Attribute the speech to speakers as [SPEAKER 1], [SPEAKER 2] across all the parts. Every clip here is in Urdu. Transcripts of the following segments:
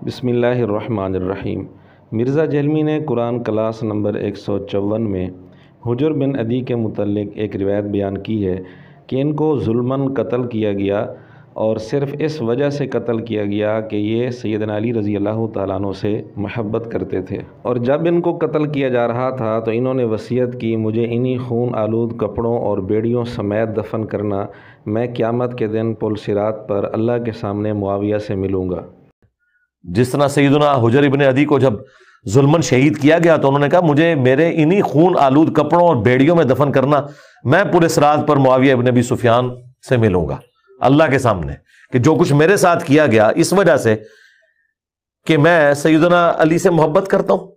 [SPEAKER 1] بسم اللہ الرحمن الرحیم۔ مرزا جہلمی نے قرآن کلاس نمبر 154 میں حجر بن عدی کے متعلق ایک روایت بیان کی ہے کہ ان کو ظلماً قتل کیا گیا اور صرف اس وجہ سے قتل کیا گیا کہ یہ سیدنا علی رضی اللہ تعالیٰ عنہ سے محبت کرتے تھے، اور جب ان کو قتل کیا جا رہا تھا تو انہوں نے وصیت کی، مجھے انہی خون آلود کپڑوں اور بیڑیوں سمیت دفن کرنا، میں قیامت کے دن پل صراط پر اللہ کے سامنے معاویہ سے ملوں گا۔
[SPEAKER 2] جس طرح سیدنا حجر ابن عدی کو جب ظلماً شہید کیا گیا تو انہوں نے کہا مجھے میرے انہی خون آلود کپڑوں اور بیڑیوں میں دفن کرنا، میں پورے صراط پر معاویہ ابن ابی سفیان سے ملوں گا اللہ کے سامنے، کہ جو کچھ میرے ساتھ کیا گیا اس وجہ سے کہ میں سیدنا علی سے محبت کرتا ہوں،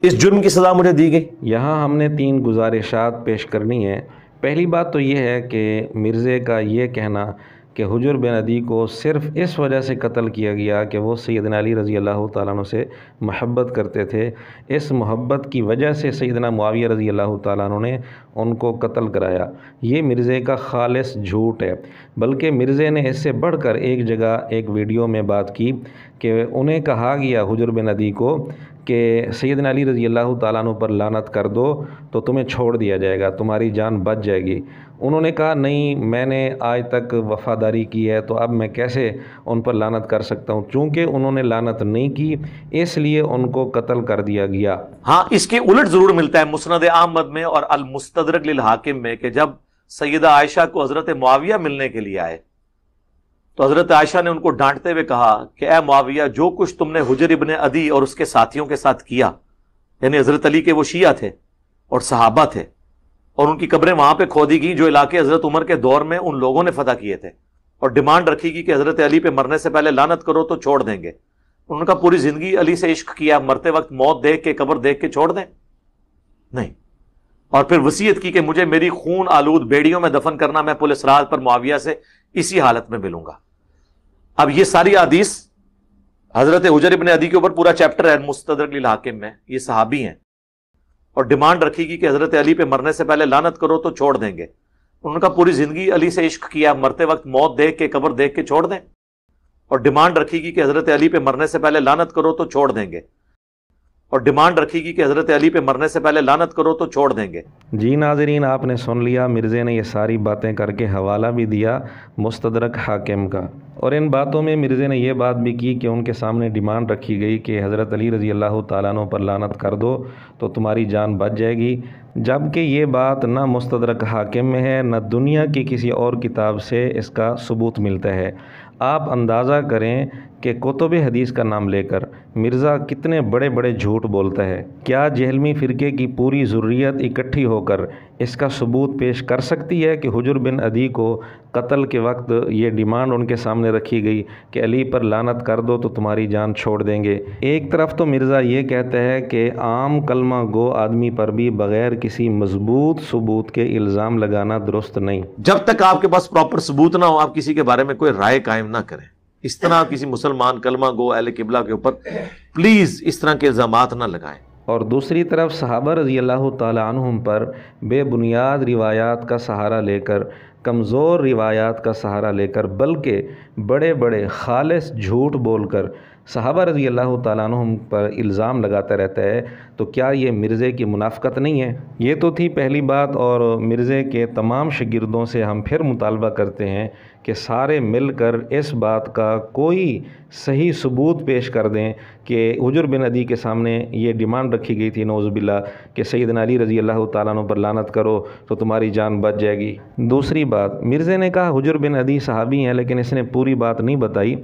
[SPEAKER 2] اس جرم کی سزا مجھے دی گئی۔
[SPEAKER 1] یہاں ہم نے 3 گزارشات پیش کرنی ہیں۔ پہلی بات تو یہ ہے کہ مرزے کا یہ کہنا کہ حجر بن عدی کو صرف اس وجہ سے قتل کیا گیا کہ وہ سیدنا علی رضی اللہ تعالیٰ عنہ سے محبت کرتے تھے، اس محبت کی وجہ سے سیدنا معاویہ رضی اللہ تعالیٰ عنہ نے ان کو قتل کرایا، یہ مرزے کا خالص جھوٹ ہے۔ بلکہ مرزے نے اس سے بڑھ کر ایک جگہ ایک ویڈیو میں بات کی کہ انہیں کہا گیا حجر بن عدی کو کہ سیدنا علی رضی اللہ تعالیٰ عنہ پر لعنت کر دو تو تمہیں چھوڑ دیا جائے گا، تمہاری جان بچ جائے گی۔ انہوں نے کہا نہیں، میں نے آج تک وفاداری کی ہے تو اب میں کیسے ان پر لعنت کر سکتا ہوں، چونکہ انہوں نے لعنت نہیں کی اس لیے ان کو قتل کر دیا گیا۔
[SPEAKER 2] ہاں، اس کے الٹ ضرور ملتا ہے مسند احمد میں اور المستدرک للحاکم میں کہ جب سیدہ عائشہ کو حضرت معاویہ ملنے کے لیے آئے تو حضرت عائشہ نے ان کو ڈانٹتے ہوئے کہا کہ اے معاویہ، جو کچھ تم نے حجر ابن عدی اور اس کے ساتھیوں کے ساتھ کیا، یعنی حضرت علی کے وہ شیعہ تھے اور صحابہ تھے، اور ان کی قبریں وہاں پہ کھودی گئیں جو علاقے حضرت عمر کے دور میں ان لوگوں نے فتح کیے تھے، اور ڈیمانڈ رکھی گئی کہ حضرت علی پہ مرنے سے پہلے لعنت کرو تو چھوڑ دیں گے۔ انہوں نے کہا پوری زندگی علی سے عشق کیا، مرتے وقت موت دیکھ کے قبر دیکھ کے چھوڑ دیں؟ نہیں۔ اور پھر وصیت کی کہ مجھے میری خون آلود بیڑیوں میں دفن کرنا، میں پل صراط پر معاویہ سے اسی حالت میں ملوں گا۔ اب یہ ساری حدیث حضرت حجر ابن عدی کے اوپر پورا چیپٹر ہے مستدرک للحاکم میں، یہ صحابی ہیں، اور ڈیمانڈ رکھی گئی کہ حضرت علی پہ مرنے سے پہلے لعنت کرو تو چھوڑ دیں گے۔ انہوں نے کہا پوری زندگی علی سے عشق کیا، مرتے وقت موت دیکھ کے قبر دیکھ کے چھوڑ دیں؟ اور ڈیمانڈ رکھی گئی کہ حضرت علی پہ مرنے سے پہلے لعنت کرو تو چھوڑ دیں گے، اور ڈیمانڈ رکھی گئی کہ حضرت علی پہ مرنے سے پہلے لعنت کرو تو چھوڑ دیں گے۔
[SPEAKER 1] جی ناظرین، آپ نے سن لیا، مرزے نے یہ ساری باتیں کر کے حوالہ بھی دیا مستدرک حاکم کا، اور ان باتوں میں مرزے نے یہ بات بھی کی کہ ان کے سامنے ڈیمانڈ رکھی گئی کہ حضرت علی رضی اللہ تعالیٰ عنہ پر لعنت کر دو تو تمہاری جان بچ جائے گی، جبکہ یہ بات نہ مستدرک حاکم میں ہے نہ دنیا کی کسی اور کتاب سے اس کا ثبوت ملتا ہے۔ آپ اندازہ کریں کہ کتب حدیث کا نام لے کر مرزا کتنے بڑے بڑے جھوٹ بولتا ہے۔ کیا جہلمی فرقے کی پوری ذریت اکٹھی ہو کر اس کا ثبوت پیش کر سکتی ہے کہ حجر بن عدی کو قتل کے وقت یہ ڈیمانڈ ان کے سامنے رکھی گئی کہ علی پر لعنت کر دو تو تمہاری جان چھوڑ دیں گے؟ ایک طرف تو مرزا یہ کہتا ہے کہ عام کلمہ گو آدمی پر بھی بغیر کسی مضبوط ثبوت کے الزام لگانا درست نہیں۔
[SPEAKER 2] جب تک آپ کے پاس پراپر ثبوت نہ ہو آپ کسی کے بارے میں کوئی رائے قائم نہ کریں۔ اس طرح کسی مسلمان کلمہ گو اہل قبلہ کے اوپر پلیز اس طرح کے الزامات نہ لگائیں۔
[SPEAKER 1] اور دوسری طرف صحابہ رضی اللہ تعالیٰ عنہم پر بے بنیاد روایات کا سہارا لے کر، کمزور روایات کا سہارا لے کر، بلکہ بڑے بڑے خالص جھوٹ بول کر صحابہ رضی اللہ تعالیٰ عنہم پر الزام لگاتا رہتا ہے، تو کیا یہ مرزے کی منافقت نہیں ہے؟ یہ تو تھی پہلی بات، اور مرزے کے تمام شاگردوں سے ہم پھر مطالبہ کرتے ہیں کہ سارے مل کر اس بات کا کوئی صحیح ثبوت پیش کر دیں کہ حجر بن عدی کے سامنے یہ ڈیمانڈ رکھی گئی تھی نعوذ باللہ کہ سیدنا علی رضی اللہ تعالیٰ عنہ پر لعنت کرو تو تمہاری جان بچ جائے گی۔ دوسری بات، مرزے نے کہا حجر بن عدی صحابی ہیں، لیکن اس نے پوری بات نہیں بتائی۔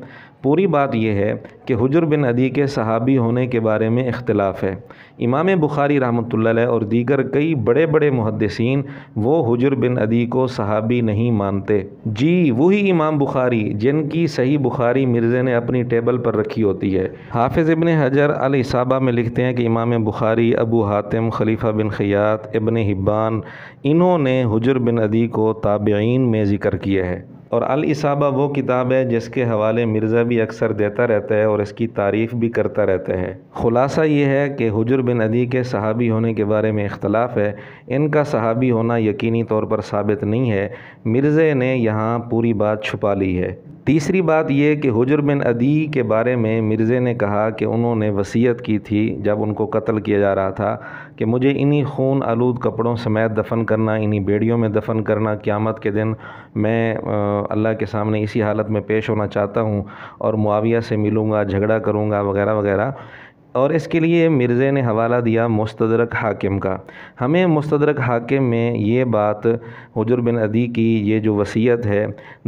[SPEAKER 1] پوری بات یہ ہے کہ حجر بن عدی کے صحابی ہونے کے بارے میں اختلاف ہے۔ امام بخاری رحمۃ اللہ علیہ اور دیگر کئی بڑے بڑے محدثین وہ حجر بن عدی کو صحابی نہیں مانتے۔ جی وہی امام بخاری جن کی صحیح بخاری مرزے نے اپنی ٹیبل پر رکھی ہوتی ہے۔ حافظ ابن حجر الاصابہ میں لکھتے ہیں کہ امام بخاری، ابو حاتم، خلیفہ بن خیاط، ابن حبان، انہوں نے حجر بن عدی کو تابعین میں ذکر کیا ہے، اور الاصابہ وہ کتاب ہے جس کے حوالے مرزا بھی اکثر دیتا رہتا ہے اور اس کی تعریف بھی کرتا رہتا ہے۔ خلاصہ یہ ہے کہ حجر بن عدی کے صحابی ہونے کے بارے میں اختلاف ہے، ان کا صحابی ہونا یقینی طور پر ثابت نہیں ہے، مرزے نے یہاں پوری بات چھپا لی ہے۔ تیسری بات یہ کہ حجر بن عدی کے بارے میں مرزے نے کہا کہ انہوں نے وصیت کی تھی جب ان کو قتل کیا جا رہا تھا کہ مجھے انہی خون آلود کپڑوں سمیت دفن کرنا، انہی بیڑیوں میں دفن کرنا، قیامت کے دن میں اللہ کے سامنے اسی حالت میں پیش ہونا چاہتا ہوں اور معاویہ سے ملوں گا، جھگڑا کروں گا وغیرہ وغیرہ۔ اور اس کے لیے مرزے نے حوالہ دیا مستدرک حاکم کا۔ ہمیں مستدرک حاکم میں یہ بات حجر بن عدی کی یہ جو وصیت ہے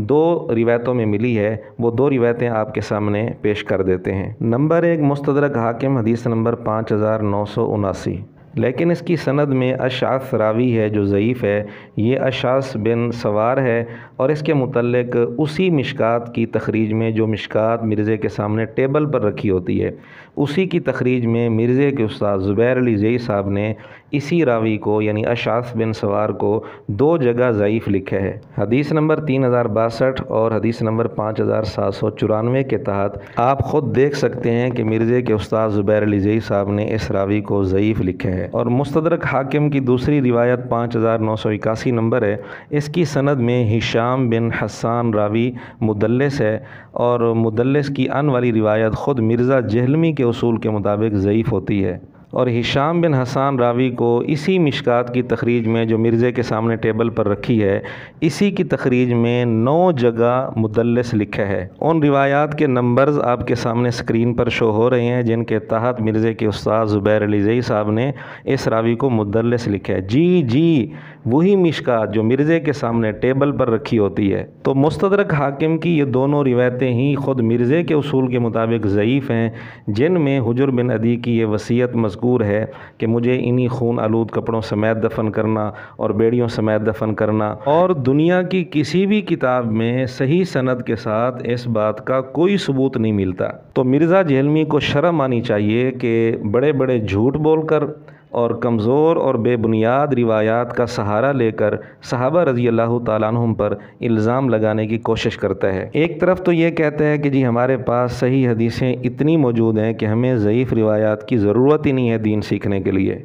[SPEAKER 1] 2 روایتوں میں ملی ہے، وہ 2 روایتیں آپ کے سامنے پیش کر دیتے ہیں۔ نمبر 1 مستدرک حاکم حدیث نمبر 5979، لیکن اس کی سند میں اشعث راوی ہے جو ضعیف ہے۔ یہ اشعث بن سوار ہے اور اس کے متعلق اسی مشکات کی تخریج میں جو مشکات مرزے کے سامنے ٹیبل پر رکھی ہوتی ہے، اسی کی تخریج میں مرزے کے استاد زبیر علی زئی صاحب نے اسی راوی کو یعنی اشعث بن سوار کو 2 جگہ ضعیف لکھا ہے۔ حدیث نمبر 3062 اور حدیث نمبر 5794 کے تحت آپ خود دیکھ سکتے ہیں کہ مرزے کے استاد زبیر علی زئی صاحب نے اس راوی کو ضعیف لکھا ہے۔ اور مستدرک حاکم کی دوسری روایت 5981 نمبر ہے، اس کی سند میں ہشام بن حسان راوی مدلس ہے، اور مدلس کی ان والی روایت خود مرزا جہلمی کے اصول کے مطابق ضعیف ہوتی ہے۔ اور ہشام بن حسان راوی کو اسی مشکات کی تخریج میں جو مرزے کے سامنے ٹیبل پر رکھی ہے، اسی کی تخریج میں 9 جگہ مدلس لکھا ہے۔ ان روایات کے نمبرز آپ کے سامنے سکرین پر شو ہو رہے ہیں جن کے تحت مرزے کے استاد زبیر علی زئی صاحب نے اس راوی کو مدلس لکھا ہے۔ جی وہی مشکات جو مرزے کے سامنے ٹیبل پر رکھی ہوتی ہے۔ تو مستدرک حاکم کی یہ دونوں روایتیں ہی خود مرزے کے اصول کے مطابق ضعیف ہیں، جن میں حجر بن عدی کی یہ وصیت مذکور ہے کہ مجھے انہی خون آلود کپڑوں سمیت دفن کرنا اور بیڑیوں سمیت دفن کرنا، اور دنیا کی کسی بھی کتاب میں صحیح سند کے ساتھ اس بات کا کوئی ثبوت نہیں ملتا۔ تو مرزا جہلمی کو شرم آنی چاہیے کہ بڑے بڑے جھوٹ بول کر اور کمزور اور بے بنیاد روایات کا سہارا لے کر صحابہ رضی اللہ تعالیٰ عنہم پر الزام لگانے کی کوشش کرتا ہے۔ ایک طرف تو یہ کہتا ہے کہ جی ہمارے پاس صحیح حدیثیں اتنی موجود ہیں کہ ہمیں ضعیف روایات کی ضرورت ہی نہیں ہے دین سیکھنے کے لیے۔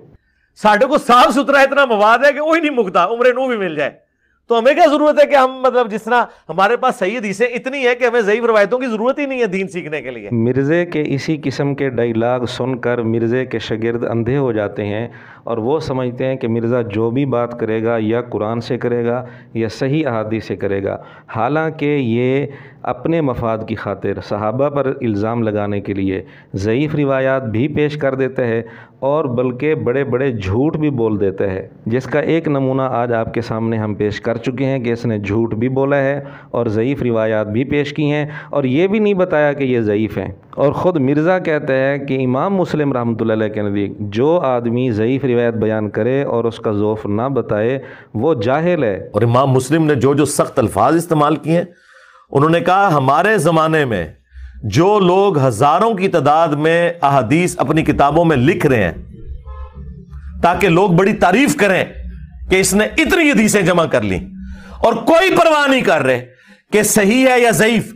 [SPEAKER 2] ساڑھے کو صاف ستھرا اتنا مواد ہے کہ وہی نہیں مکتا، عمر نو بھی مل جائے، تو ہمیں کیا ضرورت ہے کہ ہم جس طرح ہمارے پاس صحیح حدیثیں اتنی ہے کہ ہمیں ضعیف روایتوں کی ضرورت ہی نہیں ہے دین سیکھنے کے لیے۔
[SPEAKER 1] مرزے کے اسی قسم کے ڈائیلاگ سن کر مرزے کے شاگرد اندھے ہو جاتے ہیں اور وہ سمجھتے ہیں کہ مرزا جو بھی بات کرے گا یا قرآن سے کرے گا یا صحیح احادیث سے کرے گا، حالانکہ یہ اپنے مفاد کی خاطر صحابہ پر الزام لگانے کے لیے ضعیف روایات بھی پیش کر دیتا ہے اور بلکہ بڑے بڑے جھوٹ بھی بول دیتا ہے، جس کا ایک نمونہ آج آپ کے سامنے ہم پیش کر چکے ہیں کہ اس نے جھوٹ بھی بولا ہے اور ضعیف روایات بھی پیش کی ہیں اور یہ بھی نہیں بتایا کہ یہ ضعیف ہیں۔ اور خود مرزا کہتا ہے کہ امام مسلم رحمۃ اللہ علیہ کے نزدیک جو آدمی ضعیف روایت بیان کرے اور اس کا ضعف نہ بتائے وہ جاہل ہے۔
[SPEAKER 2] اور امام مسلم نے جو سخت الفاظ استعمال کیے ہیں، انہوں نے کہا ہمارے زمانے میں جو لوگ ہزاروں کی تعداد میں احادیث اپنی کتابوں میں لکھ رہے ہیں تاکہ لوگ بڑی تعریف کریں کہ اس نے اتنی حدیثیں جمع کر لی، اور کوئی پرواہ نہیں کر رہے کہ صحیح ہے یا ضعیف،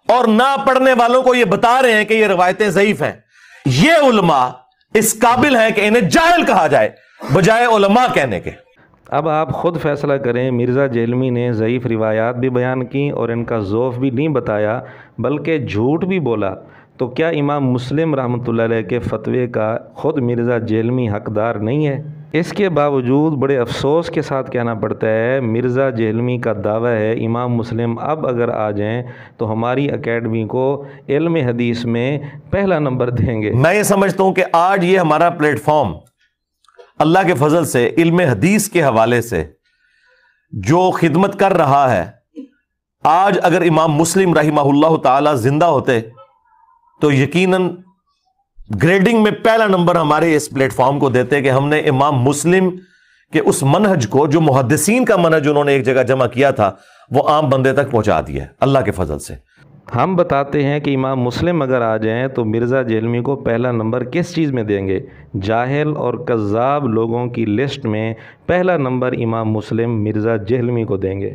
[SPEAKER 2] اور نہ پڑھنے والوں کو یہ بتا رہے ہیں کہ یہ روایتیں ضعیف ہیں، یہ علماء اس قابل ہیں کہ انہیں جاہل کہا جائے بجائے علماء کہنے کے۔
[SPEAKER 1] اب آپ خود فیصلہ کریں، مرزا جہلمی نے ضعیف روایات بھی بیان کی اور ان کا ضعف بھی نہیں بتایا بلکہ جھوٹ بھی بولا، تو کیا امام مسلم رحمۃ اللہ علیہ کے فتوے کا خود مرزا جہلمی حقدار نہیں ہے؟ اس کے باوجود بڑے افسوس کے ساتھ کہنا پڑتا ہے، مرزا جہلمی کا دعویٰ ہے امام مسلم اب اگر آ جائیں تو ہماری اکیڈمی کو علم حدیث میں پہلا نمبر دیں گے۔
[SPEAKER 2] میں یہ سمجھتا ہوں کہ آج یہ ہمارا پلیٹ فارم اللہ کے فضل سے علم حدیث کے حوالے سے جو خدمت کر رہا ہے، آج اگر امام مسلم رحمہ اللہ تعالی زندہ ہوتے تو یقیناً گریڈنگ میں پہلا نمبر ہمارے اس پلیٹ فارم کو دیتے کہ ہم نے امام مسلم کے اس منہج کو جو محدثین کا منہج انہوں نے ایک جگہ جمع کیا تھا وہ عام بندے تک پہنچا دیا ہے اللہ کے فضل سے۔
[SPEAKER 1] ہم بتاتے ہیں کہ امام مسلم اگر آ جائیں تو مرزا جہلمی کو پہلا نمبر کس چیز میں دیں گے؟ جاہل اور کذاب لوگوں کی لسٹ میں پہلا نمبر امام مسلم مرزا جہلمی کو دیں گے۔